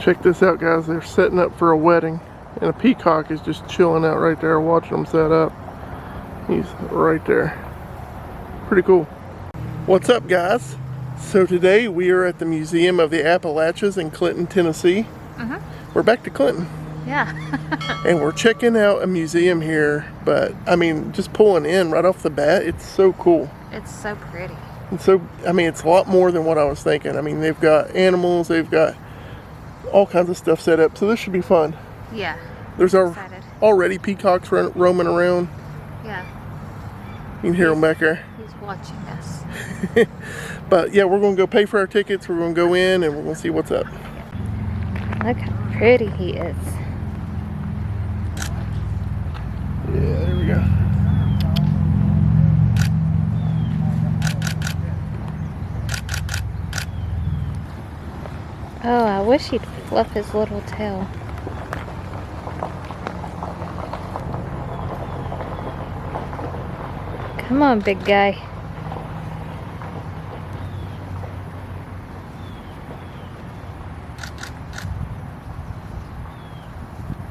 Check this out, guys. They're setting up for a wedding, and a peacock is just chilling out right there watching them set up. He's right there. Pretty cool. What's up, guys? So today we are at the Museum of the Appalachias in Clinton, Tennessee. We're back to Clinton. Yeah. And we're checking out a museum here, but I mean, just pulling in right off the bat, it's so cool. It's so pretty. And so, I mean, it's a lot more than what I was thinking. I mean, they've got animals, they've got all kinds of stuff set up, so this should be fun. Yeah. There's already peacocks roaming around. Yeah. You can hear them back there. He's watching us. But yeah, we're going to go pay for our tickets. We're going to go in and we're going to see what's up. Look how pretty he is. Yeah, there we go. Oh, I wish he'd fluff his little tail. Come on, big guy.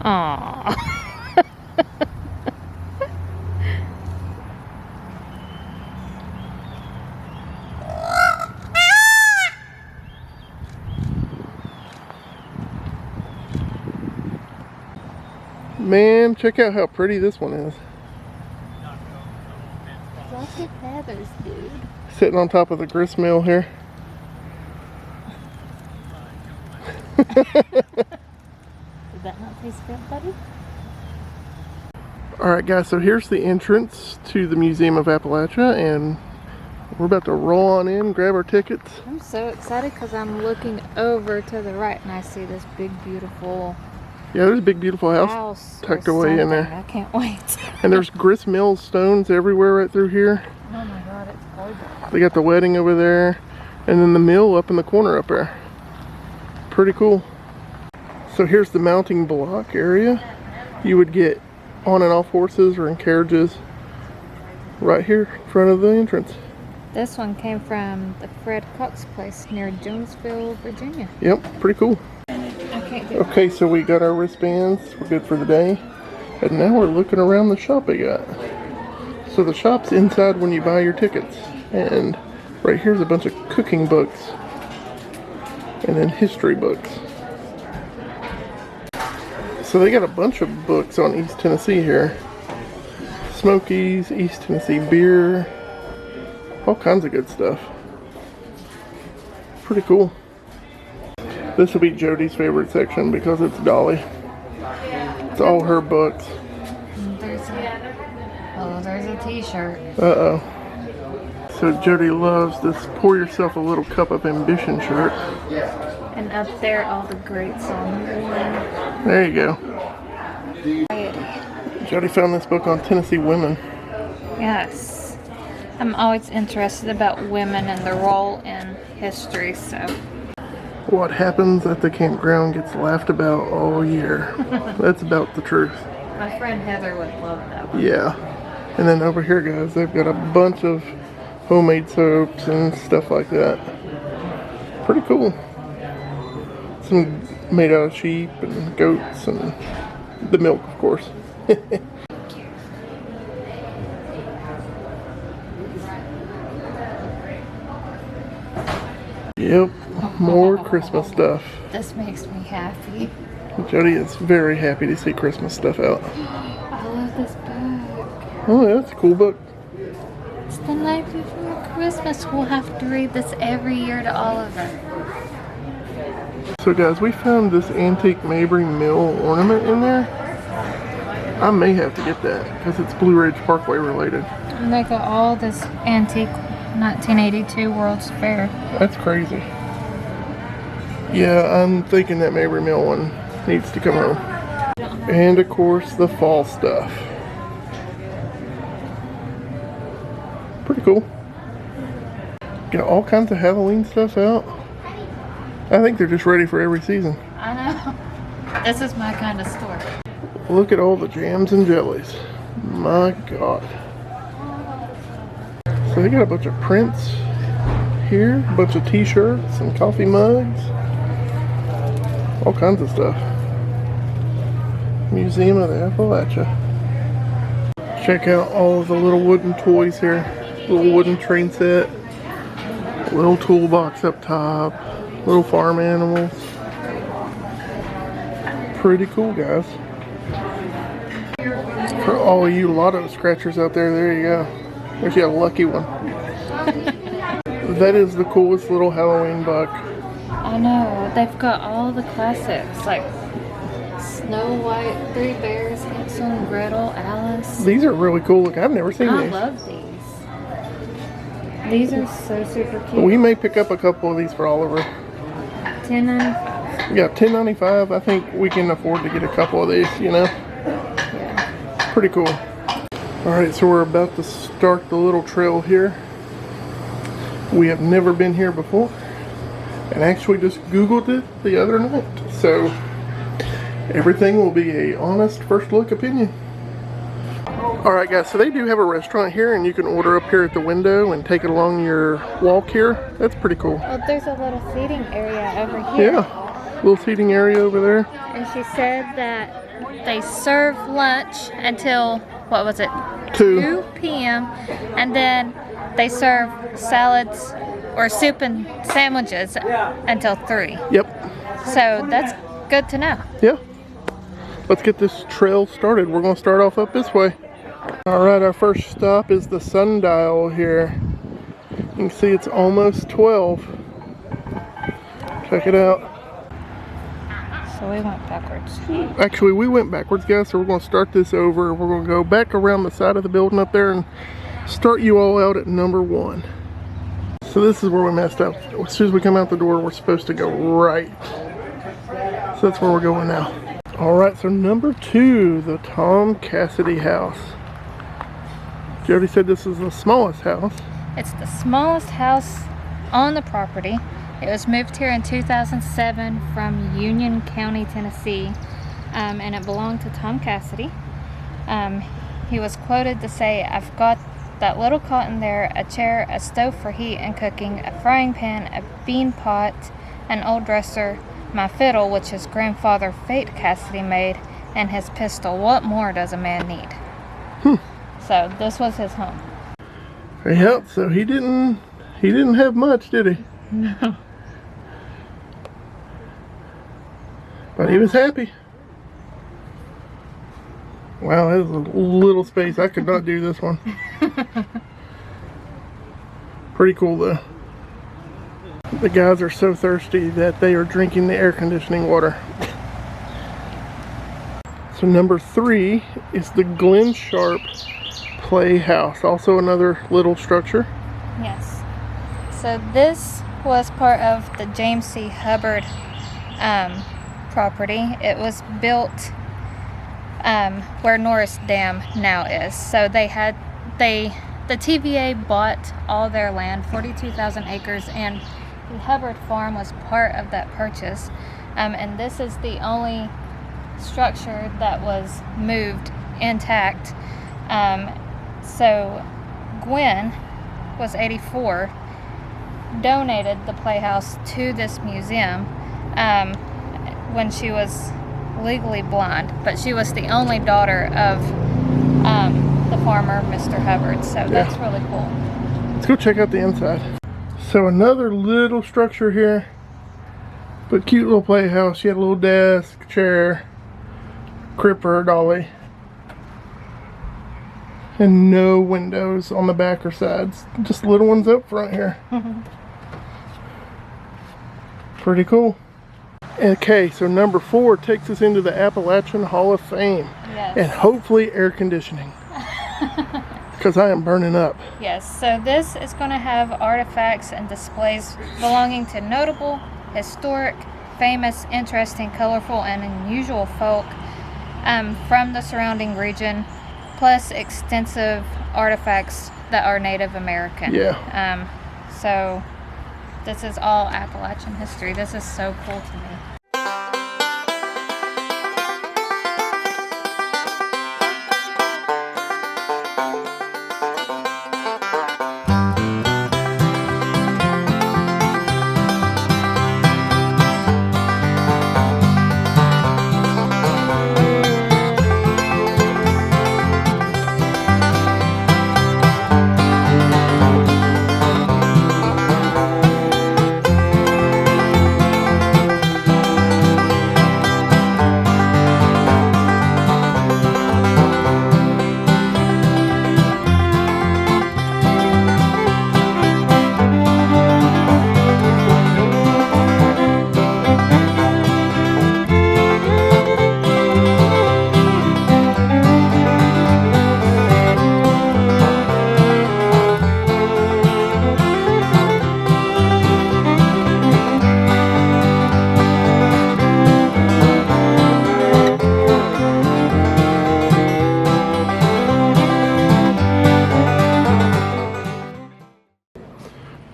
Aww. Man, check out how pretty this one is. Look at feathers, dude. Sitting on top of the grist mill here. Did that not taste good, buddy? Alright guys, so here's the entrance to the Museum of Appalachia, and we're about to roll on in, grab our tickets. I'm so excited because I'm looking over to the right and I see this big, beautiful Yeah, there's a big beautiful house tucked away in there. I can't wait. And there's grist mill stones everywhere right through here. Oh my god, it's gorgeous. They got the wedding over there, and then the mill up in the corner up there. Pretty cool. So here's the mounting block area. You would get on and off horses or in carriages right here in front of the entrance. This one came from the Fred Cox place near Jonesville, Virginia. Yep, pretty cool. Okay, so we got our wristbands. We're good for the day. And now we're looking around the shop we got. So the shop's inside when you buy your tickets. And right here's a bunch of cooking books. And then history books. So they got a bunch of books on East Tennessee here. Smokies, East Tennessee beer. All kinds of good stuff. Pretty cool. This will be Jody's favorite section because it's Dolly. It's all her books. There's a t-shirt. Uh-oh. So Jody loves this Pour Yourself a Little Cup of Ambition shirt. And up there, all the great songs. There you go. Jody found this book on Tennessee women. Yes. I'm always interested about women and their role in history, so... What happens at the campground gets laughed about all year. That's about the truth. My friend Heather would love that one. Yeah. And then over here, guys, they've got a bunch of homemade soaps and stuff like that. Pretty cool. Some made out of sheep and goats and the milk, of course. Yep, more Christmas stuff. This makes me happy. Jody is very happy to see Christmas stuff out. I love this book. Oh, yeah, it's a cool book. It's the night before Christmas. We'll have to read this every year to Oliver. So guys, we found this antique Mabry Mill ornament in there. I may have to get that because it's Blue Ridge Parkway related. And they got all this antique 1982 World's Fair. That's crazy. Yeah, I'm thinking that Mabry Mill one needs to come home. And of course, the fall stuff. Pretty cool. Got all kinds of Halloween stuff out. I think they're just ready for every season. I know. This is my kind of store. Look at all the jams and jellies. My God. So they got a bunch of prints here, a bunch of t-shirts and coffee mugs. All kinds of stuff. Museum of Appalachia. Check out all of the little wooden toys here. Little wooden train set. Little toolbox up top. Little farm animals. Pretty cool, guys. For all of you lotto scratchers out there, there you go. There's you a lucky one. That is the coolest little Halloween buck. I know. They've got all the classics like Snow White, Three Bears, Hansel and Gretel, Alice. These are really cool. Look, I've never seen I these. love these. These are so super cute. We may pick up a couple of these for Oliver. $10.95. Yeah, $10.95. I think we can afford to get a couple of these, you know? Yeah. Pretty cool. Alright, so we're about to start the little trail here. We have never been here before. And actually just Googled it the other night. So, everything will be a honest first look opinion. Alright guys, so they do have a restaurant here and you can order up here at the window and take it along your walk here. That's pretty cool. Well, there's a little seating area over here. Yeah, little seating area over there. And she said that they serve lunch until, what was it? 2 p.m. And then they serve salads or soup and sandwiches until 3. Yep. So that's good to know. Yeah. Let's get this trail started. We're going to start off up this way. Alright, our first stop is the sundial here. You can see it's almost 12. Check it out. So we went backwards. Actually, we went backwards, guys, so we're going to start this over. We're going to go back around the side of the building up there and start you all out at number 1. So this is where we messed up. As soon as we come out the door, we're supposed to go right. So that's where we're going now. Alright, so number 2, the Tom Cassidy house. Jody said this is the smallest house. It's the smallest house on the property. It was moved here in 2007 from Union County, Tennessee, and it belonged to Tom Cassidy. He was quoted to say, "I've got that little cot in there, a chair, a stove for heat and cooking, a frying pan, a bean pot, an old dresser, my fiddle, which his grandfather Fate Cassidy made, and his pistol. What more does a man need?" So this was his home. Yep, so he didn't have much, did he? No. But he was happy. Wow, that was a little space. I could not do this one. Pretty cool though. The guys are so thirsty that they are drinking the air conditioning water. So number 3 is the Glen Sharp Playhouse. Also another little structure. Yes. So this was part of the James C. Hubbard property. It was built where Norris Dam now is. So the TVA bought all their land, 42,000 acres, and the Hubbard farm was part of that purchase. And this is the only structure that was moved intact. So Gwen was 84, donated the playhouse to this museum when she was legally blind, but she was the only daughter of the farmer, Mr. Hubbard, so that's really cool. Let's go check out the inside. So another little structure here, but cute little playhouse. She had a little desk, chair, crib for her dolly, and no windows on the back or sides, just little ones up front here. Pretty cool. Okay, so number 4 takes us into the Appalachian Hall of Fame. Yes. And hopefully air conditioning. Because I am burning up. Yes, so this is going to have artifacts and displays belonging to notable, historic, famous, interesting, colorful, and unusual folk from the surrounding region, plus extensive artifacts that are Native American. Yeah. So this is all Appalachian history. This is so cool to me.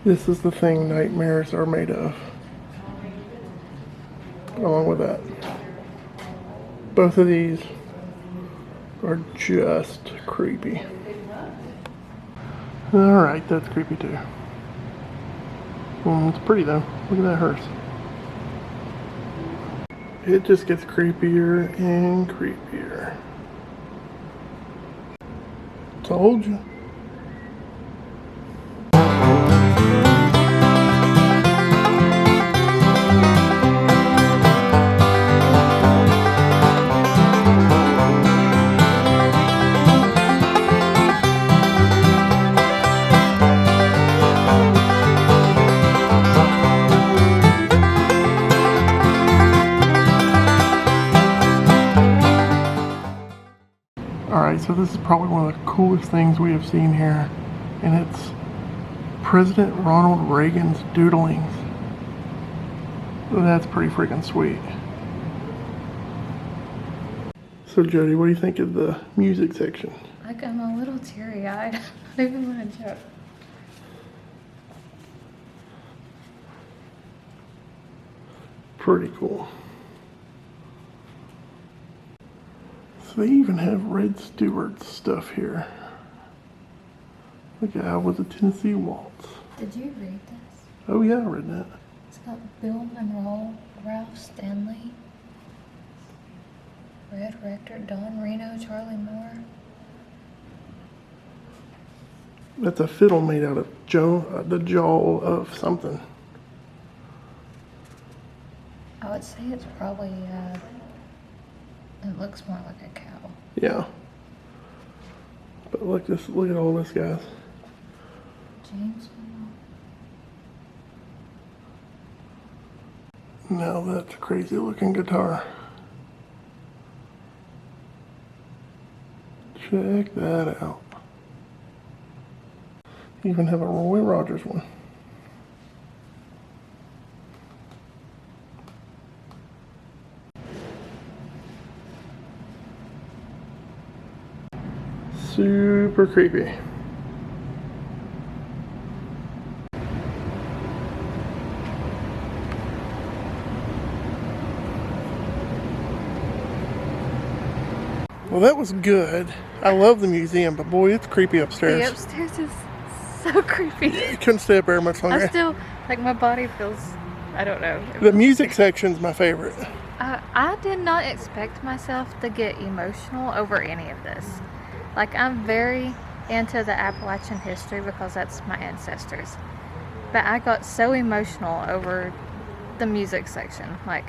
This is the thing nightmares are made of. Along with that. Both of these are just creepy. Alright, that's creepy too. It's pretty though. Look at that hearse. It just gets creepier and creepier. Told you. Alright, so this is probably one of the coolest things we have seen here, and it's President Ronald Reagan's doodlings. That's pretty freaking sweet. So Jody, what do you think of the music section? Like, I'm a little teary-eyed. I don't even want to joke. Pretty cool. So they even have Red Stewart stuff here. The guy with the Tennessee Waltz. Did you read this? Oh yeah, I read that. It's got Bill Monroe, Ralph Stanley, Red Rector, Don Reno, Charlie Moore. That's a fiddle made out of the jaw of something. I would say it's probably, it looks more like a cow. Yeah. But look at all this, guys. James. Now that's a crazy looking guitar. Check that out. You even have a Roy Rogers one. Super creepy. Well, that was good. I love the museum, but boy, it's creepy upstairs. The upstairs is so creepy. I couldn't stay up there much longer. I still, like, my body feels, I don't know. The music section's my favorite. I did not expect myself to get emotional over any of this. Like, I'm very into the Appalachian history because that's my ancestors. But I got so emotional over the music section. Like,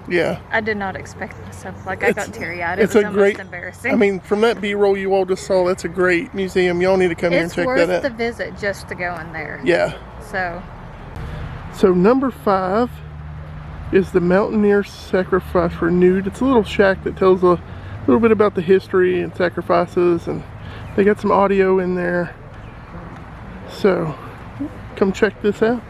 yeah. I did not expect myself. Like, I got teary-eyed. It It's was a almost great, embarrassing. I mean, from that B-roll you all just saw, that's a great museum. Y'all need to come here and check that out. It's worth the visit just to go in there. Yeah. So number 5 is the Mountaineer Sacrifice Renewed. It's a little shack that tells a little bit about the history and sacrifices, and they got some audio in there. So come check this out.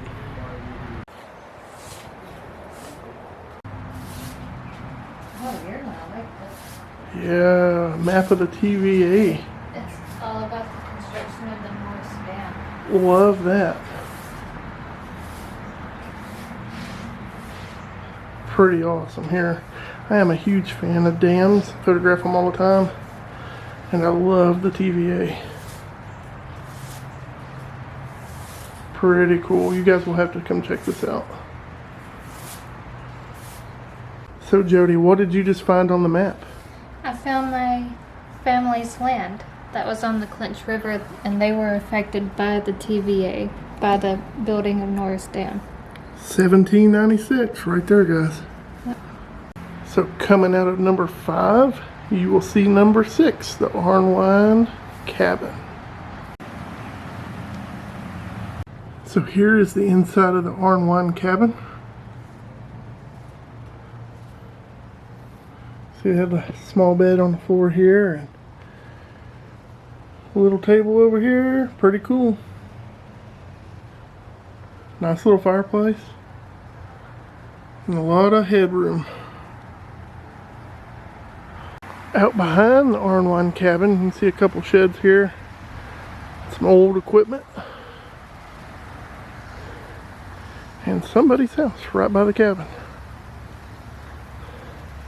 oh, you're gonna like this. Yeah, map of the TVA. It's all about the construction of the Norris Dam. Love that. Pretty awesome here. I am a huge fan of dams, photograph them all the time, and I love the TVA. Pretty cool. You guys will have to come check this out. So Jody, what did you just find on the map? I found my family's land that was on the Clinch River, and they were affected by the TVA, by the building of Norris Dam. 1796, right there, guys. Yep. So coming out of number 5, you will see number 6, the Arnwine Cabin. So here is the inside of the Arnwine Cabin. See, they have a small bed on the floor here, and a little table over here. Pretty cool. Nice little fireplace. And a lot of headroom. Out behind the Arnwine Cabin, you can see a couple sheds here. Some old equipment. in somebody's house right by the cabin.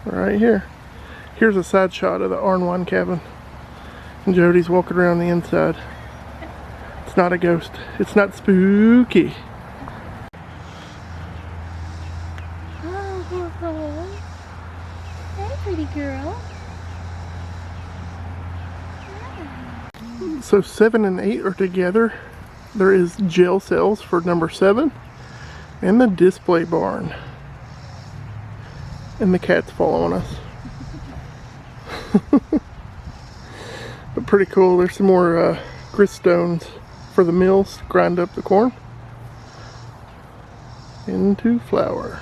Right here. Here's a side shot of the Arnwine cabin. And Jody's walking around the inside. It's not a ghost. It's not spooky. Oh, hey, pretty girl. So 7 and 8 are together. There is jail cells for number 7 and the display barn. And the cat's following us. But pretty cool. There's some more grist stones for the mills to grind up the corn into flour.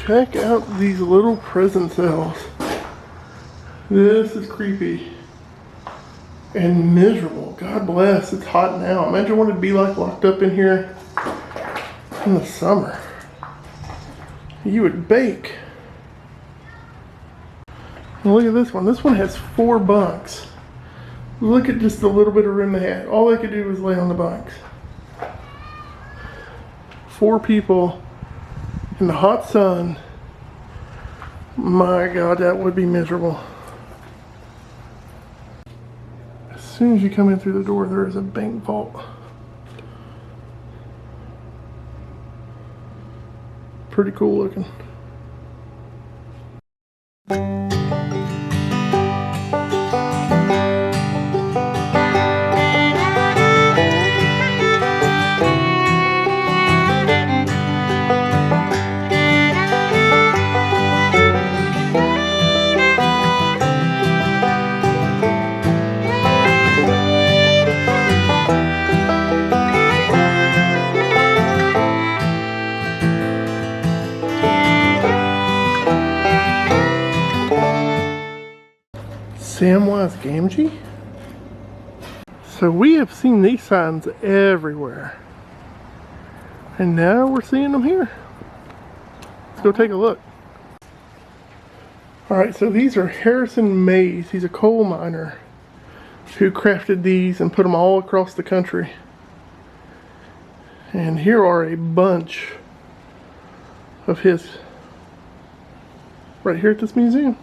Check out these little prison cells. This is creepy and miserable. God bless, it's hot now. Imagine what it'd be like locked up in here in the summer. You would bake. And look at this one. This one has 4 bunks. Look at just the little bit of room they had. All they could do was lay on the bunks. 4 people in the hot sun. My God, that would be miserable. As soon as you come in through the door, there is a bank vault. Pretty cool looking. Samwise Gamgee? So we have seen these signs everywhere. And now we're seeing them here. Let's go take a look. Alright, so these are Harrison Mays. He's a coal miner who crafted these and put them all across the country. And here are a bunch of his right here at this museum.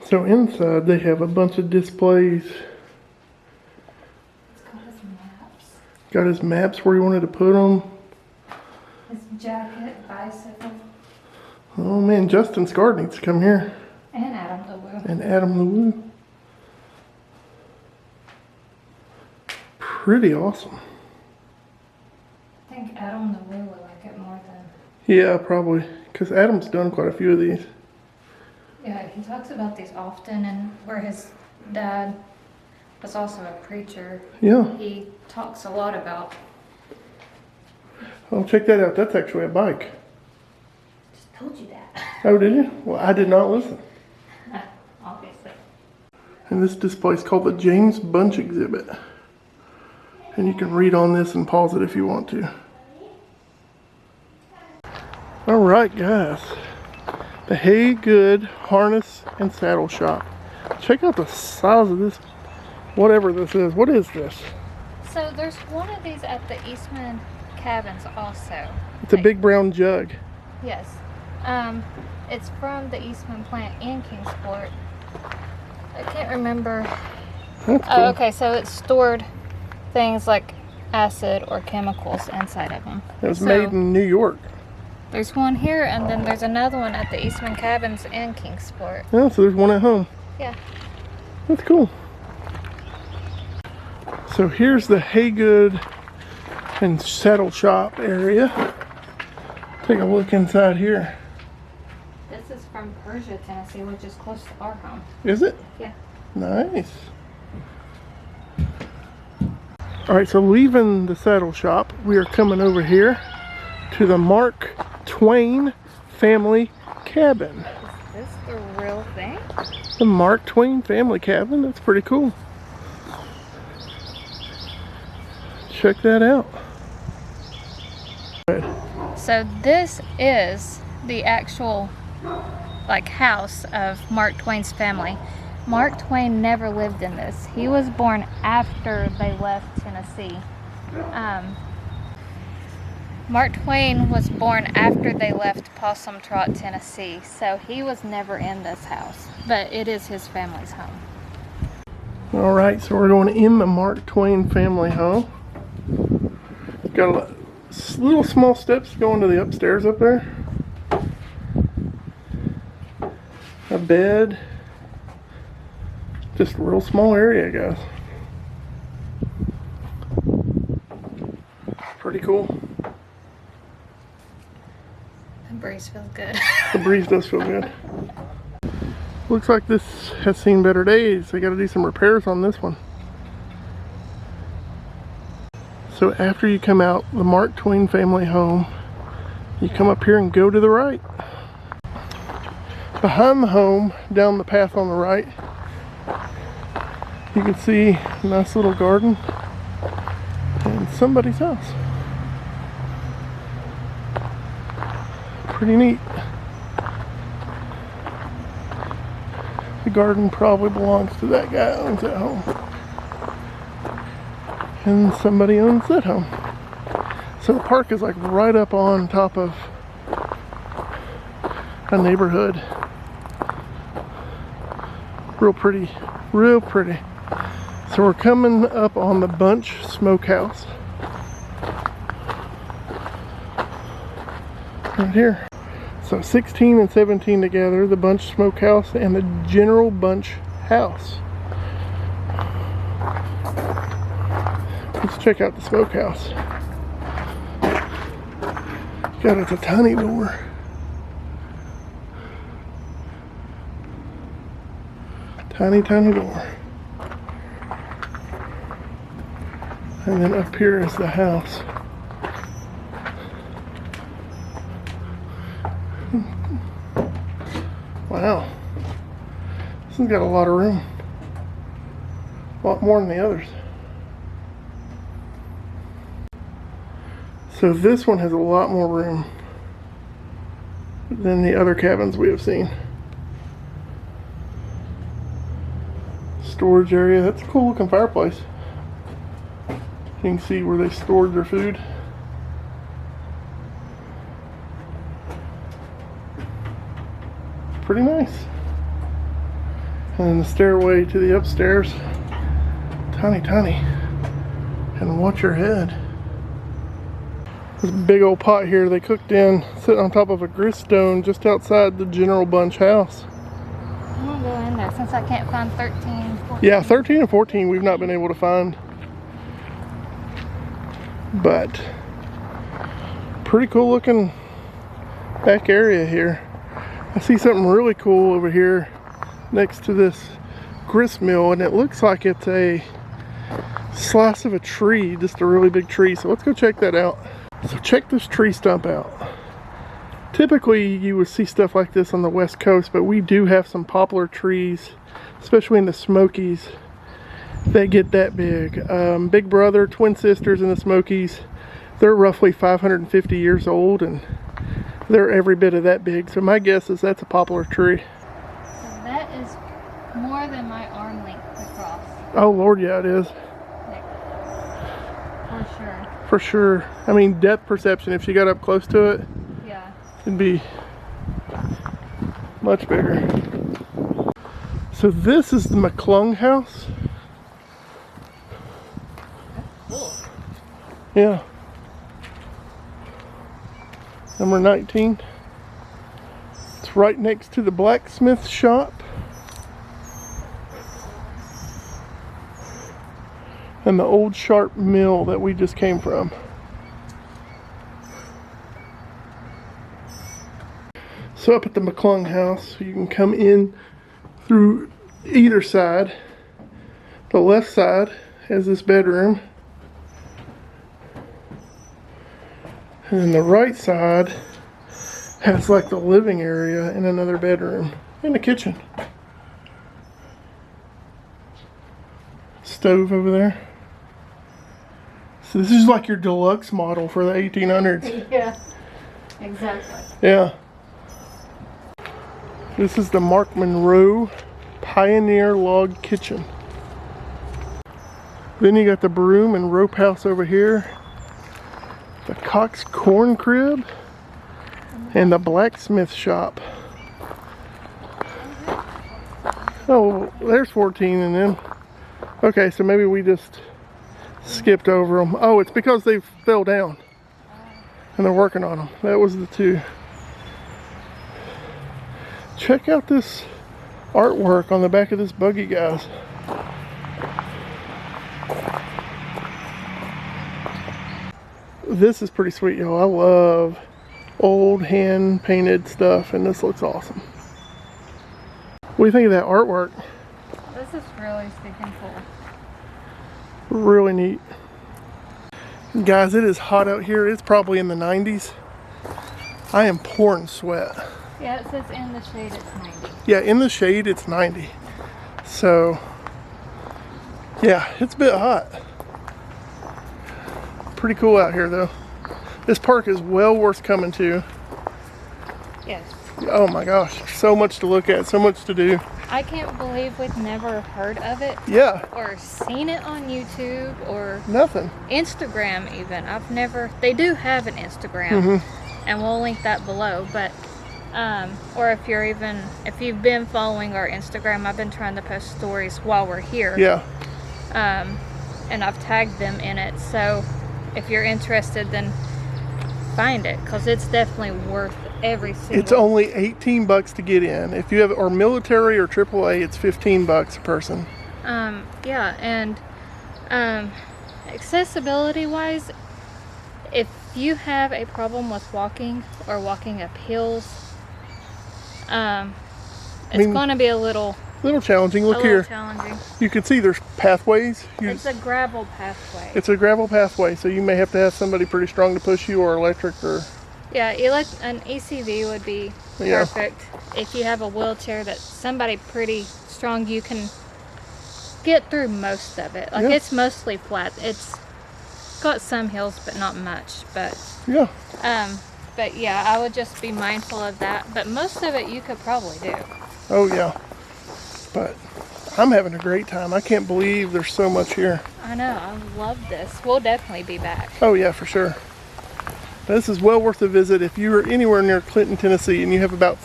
So inside they have a bunch of displays. It's got his maps. Got his maps where he wanted to put them. His jacket, bicycle. Oh man, Justin Scard needs to come here. And Adam LeWoo. And Adam LeWoo. Pretty awesome. I think Adam LeWoo would like it more than... Yeah, probably. Because Adam's done quite a few of these. Yeah, he talks about these often, and where his dad was also a preacher. Yeah. He talks a lot about... Oh, check that out. That's actually a bike. Just told you that. Oh, did you? Well, I did not listen. Obviously. And this display is called the James Bunch Exhibit. And you can read on this and pause it if you want to. Alright guys. The Haygood Harness and Saddle Shop. Check out the size of this, whatever this is. What is this? So there's one of these at the Eastman Cabins also. It's a big brown jug. Yes. It's from the Eastman plant in Kingsport. I can't remember. That's cool. Oh, okay, so it stored things like acid or chemicals inside of them. It was made in New York. There's one here, and then there's another one at the Eastman Cabins in Kingsport. Yeah, so there's one at home. Yeah. That's cool. So here's the Haygood and Saddle Shop area. Take a look inside here. This is from Persia, Tennessee, which is close to our home. Is it? Yeah. Nice. Alright, so leaving the saddle shop, we are coming over here to the Mark Twain family cabin. Is this the real thing? The Mark Twain family cabin. That's pretty cool. Check that out. So this is the actual house of Mark Twain's family. Mark Twain never lived in this. He was born after they left Tennessee. Mark Twain was born after they left Possum Trot, Tennessee, so he was never in this house, but it is his family's home. All right, so we're going in the Mark Twain family home. Got little small steps going to the upstairs up there. A bed. Just a real small area, guys. Pretty cool. The breeze feels good. The breeze does feel good. Looks like this has seen better days. They got to do some repairs on this one. So after you come out the Mark Twain family home, you come up here and go to the right. Behind the home, down the path on the right, you can see a nice little garden and somebody's house. Pretty neat. The garden probably belongs to that guy who owns that home. And somebody owns that home. So the park is like right up on top of a neighborhood. Real pretty, real pretty. So we're coming up on the Bunch Smokehouse. Right here. So 16 and 17 together, the Bunch Smokehouse and the General Bunch House. Let's check out the smokehouse. God, it's a tiny door. Tiny, tiny door. And then up here is the house. Wow. This has got a lot of room. A lot more than the others. So this one has a lot more room than the other cabins we have seen. Storage area, that's a cool looking fireplace. You can see where they stored their food. Pretty nice. And then the stairway to the upstairs. Tiny, tiny. And watch your head. This big old pot here they cooked in, sitting on top of a griststone just outside the General Bunch house. I'm gonna go in there since I can't find 13, 14. Yeah, 13 and 14 we've not been able to find. But pretty cool looking back area here. I see something really cool over here next to this grist mill, and it looks like it's a slice of a tree, just a really big tree. So let's go check that out. So check this tree stump out. Typically you would see stuff like this on the West Coast, but we do have some poplar trees, especially in the Smokies, that get that big. Big brother, twin sisters in the Smokies, they're roughly 550 years old, and they're every bit of that big. So my guess is that's a poplar tree. So that is more than my arm length across. Oh Lord, yeah it is. Like, for sure. For sure. I mean, depth perception, if she got up close to it, Yeah. it'd be much bigger. So this is the McClung house. Cool. Yeah. Number 19. It's right next to the blacksmith shop. And the old Sharp mill that we just came from. So up at the McClung house, you can come in through either side. The left side has this bedroom. And then the right side has like the living area and another bedroom and a kitchen. Stove over there. So this is like your deluxe model for the 1800s. Yeah, exactly. Yeah. This is the Mark Monroe Pioneer Log Kitchen. Then you got the broom and rope house over here. The Cox Corn Crib. And the blacksmith shop. Oh, there's 14 and then. Okay, so maybe we just skipped over them. Oh, it's because they fell down. And they're working on them. That was the 2. Check out this artwork on the back of this buggy, guys. This is pretty sweet, y'all. I love old hand painted stuff, and this looks awesome. What do you think of that artwork? This is really stinking cool. Really neat. Guys, it is hot out here. It's probably in the 90s. I am pouring sweat. Yeah, it says in the shade it's 90. Yeah, in the shade it's 90. So, yeah, it's a bit hot. Pretty cool out here though. This park is well worth coming to. Yes. Oh my gosh, so much to look at, so much to do. I can't believe we've never heard of it. Yeah. Or seen it on YouTube or Nothing. Instagram even. They do have an Instagram. And we'll link that below, but or if you've been following our Instagram, I've been trying to post stories while we're here. Yeah. And I've tagged them in it, so if you're interested, then find it, because it's definitely worth every single. It's only $18 to get in. If you have or military or AAA, it's $15 a person. Yeah, and accessibility wise, if you have a problem with walking or walking up hills, it's going to be a little challenging. Look here. Challenging. You can see there's pathways. It's a gravel pathway. It's a gravel pathway, so you may have to have somebody pretty strong to push you, or electric, or yeah, an ECV would be perfect. If you have a wheelchair that's somebody pretty strong, you can get through most of it. Like it's mostly flat. It's got some hills, but not much. But yeah. But yeah, I would just be mindful of that. But most of it you could probably do. Oh yeah. But I'm having a great time. I can't believe there's so much here. I know. I love this. We'll definitely be back. Oh yeah, for sure. This is well worth a visit. If you're anywhere near Clinton, Tennessee, and you have about,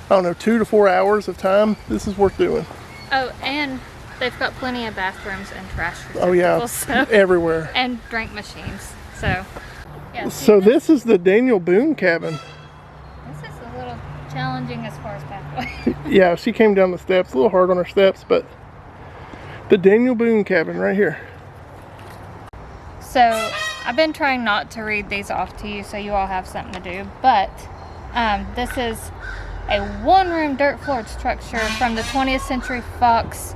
I don't know, 2 to 4 hours of time, this is worth doing. Oh, and they've got plenty of bathrooms and trash receptacles. Oh yeah, so, everywhere. And drink machines. So, yeah. So this is the Daniel Boone cabin. This is a little challenging as far as pathway. Yeah, she came down the steps, a little hard on her steps, but the Daniel Boone cabin right here. So I've been trying not to read these off to you so you all have something to do, but this is a one-room dirt-floored structure from the 20th Century Fox,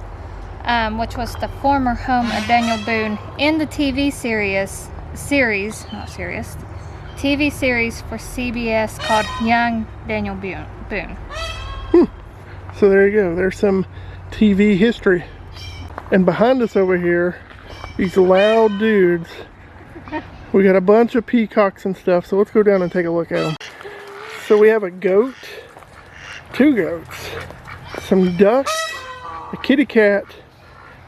which was the former home of Daniel Boone in the TV series for CBS called Young Daniel Boone. So there you go. There's some TV history. And behind us over here, these loud dudes. We got a bunch of peacocks and stuff, so let's go down and take a look at them. So we have a goat, 2 goats, some ducks, a kitty cat,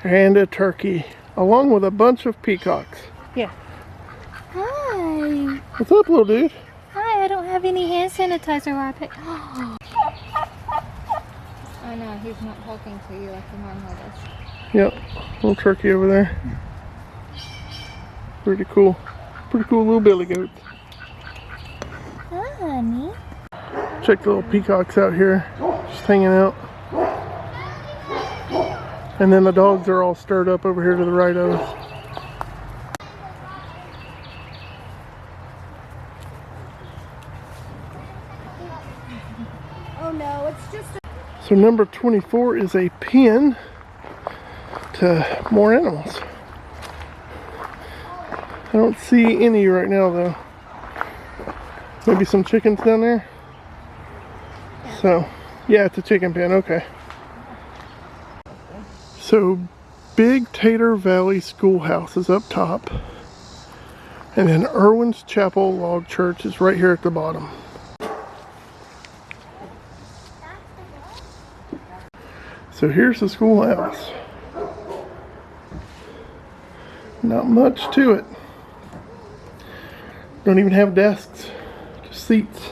and a turkey, along with a bunch of peacocks. Yeah. Hi. What's up, little dude? Hi, I don't have any hand sanitizer where I pick. I know, he's not talking to you like he normally does. Yep, little turkey over there. Pretty cool. Pretty cool little billy goat. Hi, honey. Check the little peacocks out here, just hanging out. And then the dogs are all stirred up over here to the right of us. Oh no, it's just So number 24 is a pen to more animals. I don't see any right now though. Maybe some chickens down there. So, yeah, it's a chicken pen, okay. So, Big Tater Valley Schoolhouse is up top. And then Irwin's Chapel Log Church is right here at the bottom. So So here's the schoolhouse. Not much to it. Don't even have desks, just seats.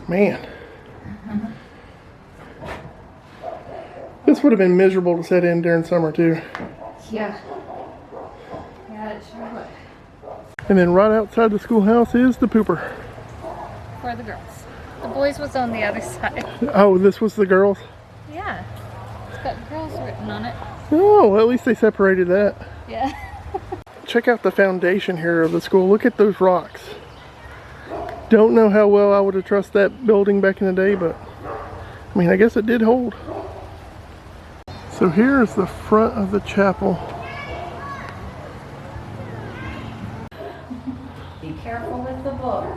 Man. This would have been miserable to sit in during summer too. Yeah. Yeah, it sure would. And then right outside the schoolhouse is the pooper. For the girls. The boys was on the other side. Oh, this was the girls? Yeah. It's got girls written on it. Oh, well, at least they separated that. Yeah. Check out the foundation here of the school. Look at those rocks. Don't know how well I would have trusted that building back in the day, but I mean, I guess it did hold. So here's the front of the chapel. Be careful with the book.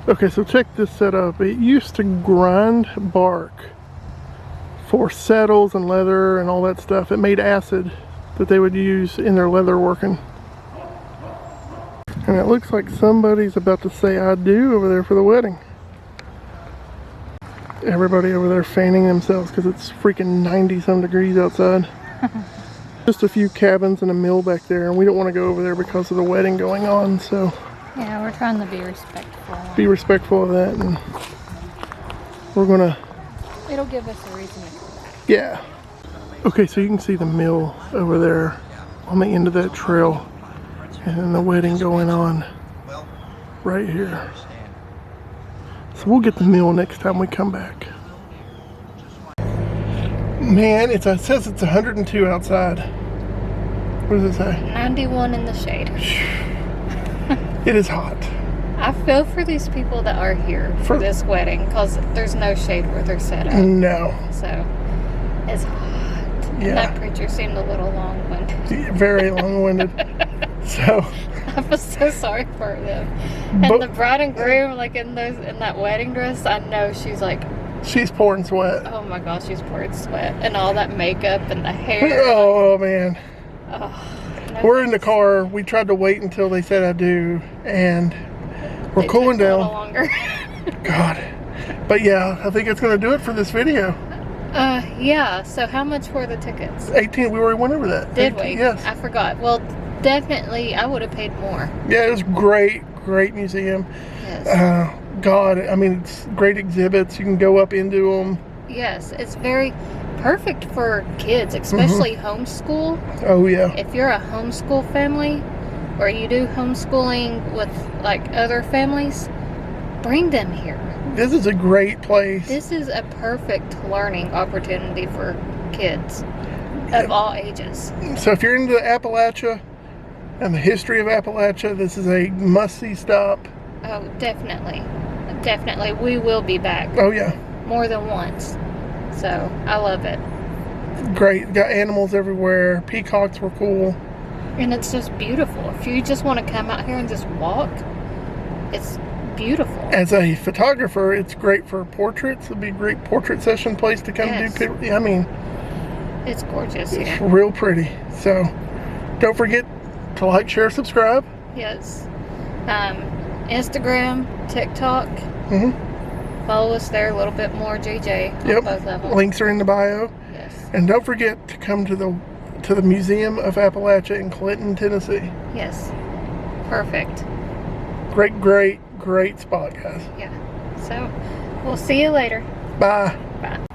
Okay, so check this setup. It used to grind bark for saddles and leather and all that stuff. It made acid that they would use in their leather working. And it looks like somebody's about to say I do over there for the wedding. Everybody over there fanning themselves because it's freaking 90-some degrees outside. Just a few cabins and a mill back there, and we don't want to go over there because of the wedding going on, so Yeah, we're trying to be respectful. be respectful of that, and we're gonna... It'll give us a reason to come back. Yeah. Okay, so you can see the mill over there on the end of that trail, and then the wedding going on right here. So we'll get the mill next time we come back. Man, it says it's 102 outside. What does it say? 91 in the shade. It is hot. I feel for these people that are here for this wedding because there's no shade where they're set up. No. So it's hot. Yeah. And that preacher seemed a little long-winded. Very long-winded. So I feel so sorry for them. And the bride and groom, like in that wedding dress, I know she's like, she's pouring sweat. oh my gosh, she's pouring sweat and all that makeup and the hair. Oh man. Oh, no We're in the car. We tried to wait until they said I do, and we're it cooling took a down. little longer. God. But yeah, I think it's going to do it for this video. Yeah. So how much were the tickets? 18, we already went over that. Did 18, we? yes. I forgot. Well, definitely, I would have paid more. Yeah, it was great, great museum. Yes. God, I mean, it's great exhibits. You can go up into them. Yes, it's very perfect for kids, especially homeschool. Oh yeah. If you're a homeschool family, or you do homeschooling with like other families, bring them here. This is a great place. This is a perfect learning opportunity for kids of all ages. So if you're into Appalachia and the history of Appalachia, this is a must-see stop. Oh, definitely. Definitely. We will be back Oh yeah. more than once. So, I love it. Great. Got animals everywhere. Peacocks were cool. And it's just beautiful. If you just want to come out here and just walk, it's beautiful. As a photographer, it's great for portraits. It'd be a great portrait session place to come Yes. do. I mean, It's gorgeous it's here. real pretty. So don't forget to like, share, subscribe. Yes. Instagram, TikTok. Mm-hmm. Follow us there a little bit more, JJ. On Yep. both of them. Links are in the bio. Yes. And don't forget to come to the Museum of Appalachia in Clinton, Tennessee. Yes. Perfect. Great, great, great spot, guys. Yeah. So, we'll see you later. Bye. Bye.